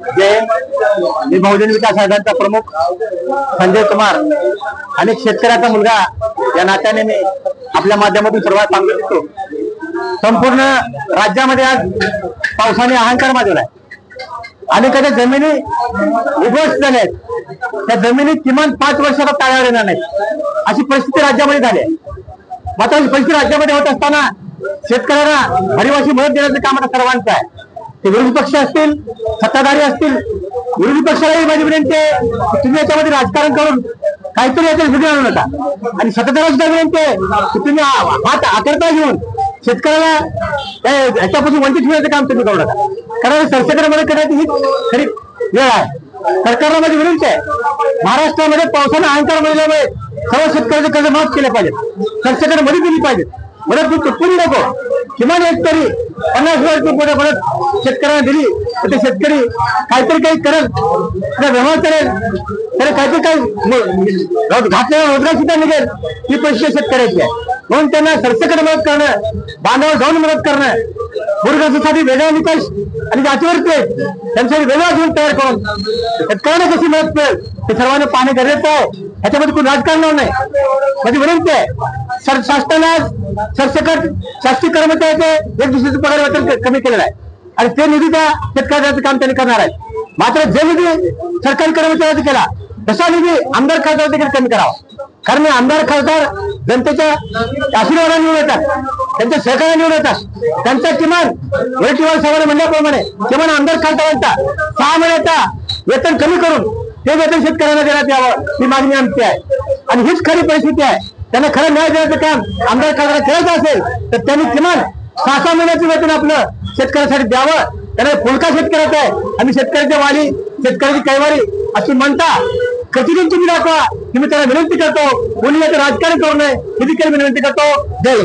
जय मी बहुजन विकास आघाडीचा प्रमुख संजय कुमार आणि शेतकऱ्याचा मुलगा या नात्याने मी आपल्या माध्यमातून सर्वात सांगू इच्छितो। संपूर्ण राज्यामध्ये आज पावसाने अहंकार माजवलाय आणि कधी जमिनी उद्ध्वस्त झाल्या आहेत। त्या जमिनी किमान 5 वर्षाला ताळ्यावर येणार नाहीत अशी परिस्थिती राज्यामध्ये झाली आहे। मात्र ही परिस्थिती राज्यामध्ये होत असताना शेतकऱ्यांना भरीवाशी मदत देण्याचं काम आता सर्वांचं आहे। ते विरोधी पक्ष असतील, सत्ताधारी असतील, विरोधी पक्षालाही माझी विनंती आहे तुम्ही याच्यामध्ये राजकारण करून काहीतरी याच्यात व्हिडिओ आणू नका आणि सत्ताधाऱ्यांना सुद्धा विनंती आहे की तुम्ही हात आकर्ता घेऊन शेतकऱ्याला याच्यापासून वंचित ठेवण्याचं काम तुम्ही करू नका, कारण सरसकट मदत करण्याची ही खरी वेळ आहे। सरकारला माझी विनंती आहे, महाराष्ट्रामध्ये पावसाने अहंकार मिळाल्यामुळे सर्व शेतकऱ्याचे कर्ज माफ केले पाहिजे, सरसकट मदत दिली पाहिजे। मदत तू चुकून नको, किमान एक तरी 50,000 रुपये मदत शेतकऱ्यांना दिली तर ते शेतकरी काहीतरी काही करेल, व्यवहार करेल, तर काहीतरी काही घातलेला रोजगार सुद्धा निघेल। ही परिस्थिती शेतकऱ्याची आहे, म्हणून त्यांना सरसकट मदत करणं, बांधावर जाऊन मदत करणं, पूरग्रस्तांसाठी वेगळा निकष आणि जातीवरती त्यांच्यासाठी वेगळा झोन तयार करून शेतकऱ्यांना कशी मदत मिळेल ते सर्वांनी पाहणे गरजेचं आहे। ह्याच्यामध्ये कोणी राजकारण नाही। माझी विनंती आहे, शासनाला सरसकट शासकीय कर्मचाऱ्याचे एक दुसऱ्याचे पगार वेतन कमी केलेलं आहे आणि ते निधीचा शेतकऱ्याचं काम त्यांनी करणार आहे। मात्र जे निधी सरकारी कर्मचाऱ्याचा केला तसा निधी आमदार खासदार देखील कमी करावा, कारण आमदार खासदार जनतेच्या आशीर्वादाने निवडून येतात, त्यांच्या सहकार्याने निवडून येतात। त्यांचा किमान वैठीवर साहेबांनी म्हणल्याप्रमाणे किमान आमदार खासदारांचा 6 महिन्याचा वेतन कमी करून ते वेतन शेतकऱ्यांना देण्यात यावं ही मागणी आमची आहे आणि हीच खरी परिस्थिती आहे। त्यांना खरं न्याय देण्याचं काम आमदार खासदार करायचं असेल तर त्यांनी किमान 6 महिन्याचं वेतन आपलं शेतकऱ्यासाठी द्यावं। त्यांना फुलका शेतकऱ्याचा आहे, आम्ही शेतकऱ्याचे वाली, शेतकऱ्याची कैवारी अशी म्हणता प्रतिदिन तुम्ही दाखवा। मी त्यांना विनंती करतो, कोणी याचं राजकारण करू नये ही देखील विनंती करतो। जय